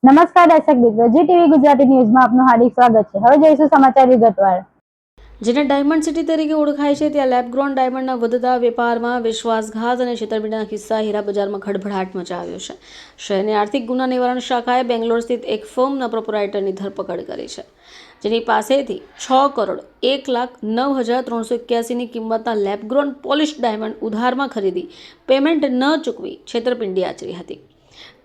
નમસ્કાર દર્શક મિત્રો, જી ટીવી ગુજરાતી ન્યૂઝમાં આપનું હાર્દિક સ્વાગત છે। હવે જોઈશું સમાચાર વિગતવાર। જેને ડાયમંડ સિટી તરીકે ઓળખાય છે ત્યાં લેબગ્રોન ડાયમંડના વધતા વેપારમાં વિશ્વાસઘાત અને છેતરપિંડીના કિસ્સા હીરા બજારમાં ખળભળાટ મચાવ્યો છે। શહેરની આર્થિક ગુના નિવારણ શાખાએ બેંગ્લોર સ્થિત એક ફર્મના પ્રોપરાઇટરની ધરપકડ કરી છે, જેની પાસેથી 6,01,09,381ની કિંમતના લેબગ્રોન પોલિશ ડાયમંડ ઉધારમાં ખરીદી પેમેન્ટ ન ચૂકવી છેતરપિંડી આચરી હતી।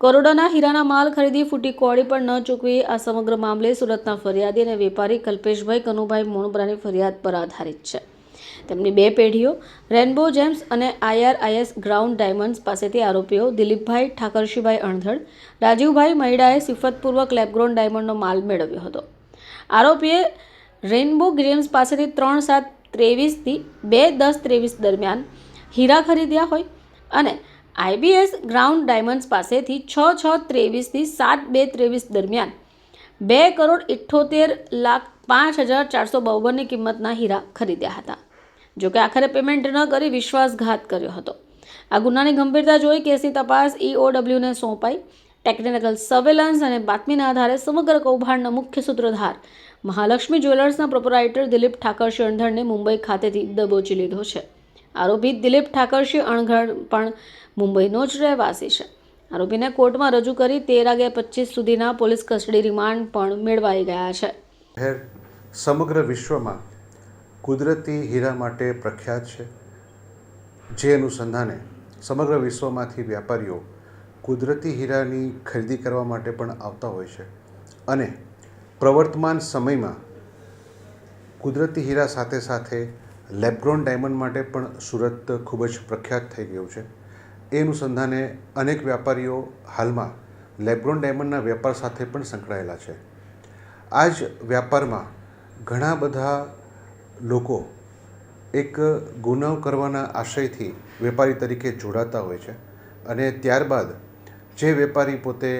કરોડોના હીરાના માલ ખરીદી ફૂટી કોળી પણ ન ચૂકવી આ સમગ્ર મામલે સુરતના ફરિયાદી અને વેપારી કલ્પેશભાઈ કનુભાઈ મોણબરાની ફરિયાદ પર આધારિત છે। તેમની બે પેઢીઓ રેનબો જેમ્સ અને IRIS ગ્રાઉન્ડ ડાયમંડ્સ પાસેથી આરોપીઓ દિલીપભાઈ ઠાકરશીભાઈ અણધડ, રાજીવભાઈ મહિડાએ સિફતપૂર્વક લેબગ્રોન ડાયમંડનો માલ મેળવ્યો હતો। આરોપીએ રેનબો જેમ્સ પાસેથી 3/7/23 થી 2/10/23 દરમિયાન હીરા ખરીદ્યા હોય અને IBS ગ્રાઉન્ડ ડાયમંડ્સ પાસેથી 6/6/23 થી 7/2/23 દરમિયાન 2,78,05,452ની કિંમતના હીરા ખરીદ્યા હતા। જોકે આખરે પેમેન્ટ ન કરી વિશ્વાસઘાત કર્યો હતો। આ ગુનાની ગંભીરતા જોઈ કેસની તપાસ EOWને સોંપાઈ। ટેકનિકલ સર્વેલન્સ અને બાતમીના આધારે સમગ્ર કૌભાંડના મુખ્ય સૂત્રધાર મહાલક્ષ્મી જ્વેલર્સના પ્રોપરાઇટર દિલીપ ઠાકરશી અણધડને મુંબઈ ખાતેથી દબોચી લીધો છે। આરોપી દિલીપ ઠાકરશી અણધડ પણ મુંબઈનો જ રહેવાસી છે। આરોપીને કોર્ટમાં રજૂ કરી 13/25 સુધીના પોલીસ કસ્ટડી રિમાન્ડ પણ મેળવાઈ ગયા છે। સમગ્ર વિશ્વમાં કુદરતી હીરા માટે પ્રખ્યાત છે, જે અનુસંધાને સમગ્ર વિશ્વમાંથી વ્યાપારીઓ કુદરતી હીરાની ખરીદી કરવા માટે પણ આવતા હોય છે અને પ્રવર્તમાન સમયમાં કુદરતી હીરા સાથે સાથે લેબગ્રોન ડાયમંડ માટે પણ સુરત ખૂબ જ પ્રખ્યાત થઈ ગયું છે। એ અનુસંધાને અનેક વ્યાપારીઓ હાલમાં લેબગ્રોન ડાયમંડના વેપાર સાથે પણ સંકળાયેલા છે। આ જ વ્યાપારમાં ઘણા બધા લોકો એક ગુનાઓ કરવાના આશયથી વેપારી તરીકે જોડાતા હોય છે અને ત્યારબાદ જે વેપારી પોતે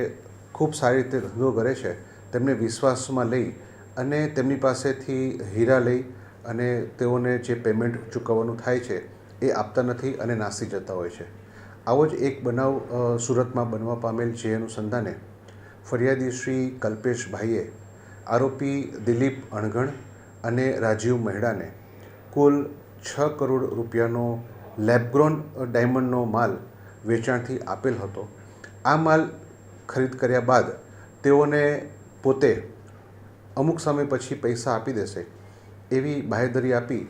ખૂબ સારી રીતે ધંધો કરે છે તેમને વિશ્વાસમાં લઈ અને તેમની પાસેથી હીરા લઈ અને તેઓને જે પેમેન્ટ ચૂકવવાનું થાય છે એ આપતા નથી અને નાસી જતા હોય છે। આવો જ એક બનાવ સુરતમાં બનવા પામેલ, જે અનુસંધાને ફરિયાદી શ્રી કલ્પેશભાઈએ આરોપી દિલીપ અણઘડ અને રાજીવ મહિડાને કુલ 6 કરોડ રૂપિયાનો લેબગ્રોન ડાયમંડનો માલ વેચાણથી આપેલ હતો। આ માલ ખરીદ કર્યા બાદ તેઓને પોતે અમુક સમય પછી પૈસા આપી દેશે એવી બાહેધરી આપી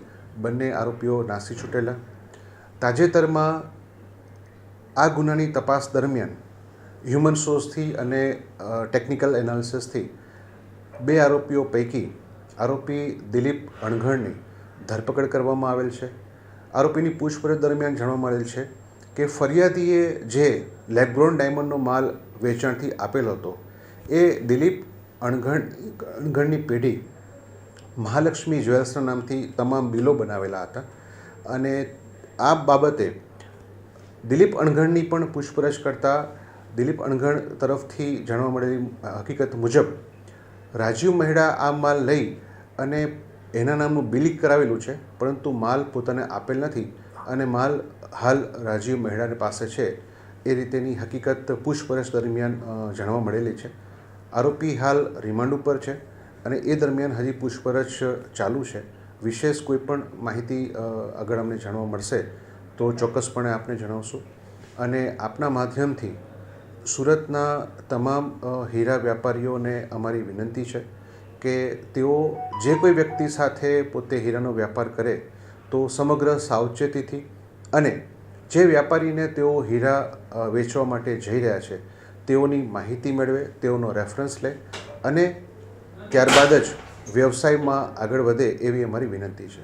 બંને આરોપીઓ નાસી છૂટેલા। તાજેતરમાં આ ગુનાની તપાસ દરમિયાન હ્યુમન સોર્સથી અને ટેકનિકલ એનાલિસિસથી 2 આરોપીઓ પૈકી આરોપી દિલીપ અણઘડની ધરપકડ કરવામાં આવેલ છે। આરોપીની પૂછપરછ દરમિયાન જાણવા મળેલ છે કે ફરિયાદીએ જે લેબગ્રોન ડાયમંડનો માલ વેચાણથી આપેલ હતો એ દિલીપ અણઘડની પેઢી મહાલક્ષ્મી જ્વેલર્સના નામથી તમામ બિલો બનાવેલા હતા અને આ બાબતે દિલીપ અણઘડની પણ પૂછપરછ કરતાં દિલીપ અણઘડ તરફથી જાણવા મળેલી હકીકત મુજબ રાજીવ મહિડા આ માલ લઈ અને એના નામનું બિલિંગ કરાવેલું છે, પરંતુ માલ પોતાને આપેલ નથી અને માલ હાલ રાજીવ મહિડાની પાસે છે એ રીતેની હકીકત પૂછપરછ દરમિયાન જાણવા મળેલી છે। આરોપી હાલ રિમાન્ડ ઉપર છે અને એ દરમિયાન હજી પૂછપરછ ચાલુ છે। વિશેષ કોઈ પણ માહિતી આગળ અમને જાણવા મળશે તો ચોક્કસપણે આપને જણાવશું અને આપના માધ્યમથી સુરતના તમામ હીરા વ્યાપારીઓને અમારી વિનંતી છે કે તેઓ જે કોઈ વ્યક્તિ સાથે પોતે હીરાનો વ્યાપાર કરે તો સમગ્ર સાવચેતીથી અને જે વ્યાપારીને તેઓ હીરા વેચવા માટે જઈ રહ્યા છે તેઓની માહિતી મેળવે, તેઓનો રેફરન્સ લે અને ત્યારબાદ જ વ્યવસાયમાં આગળ વધે એવી અમારી વિનંતી છે।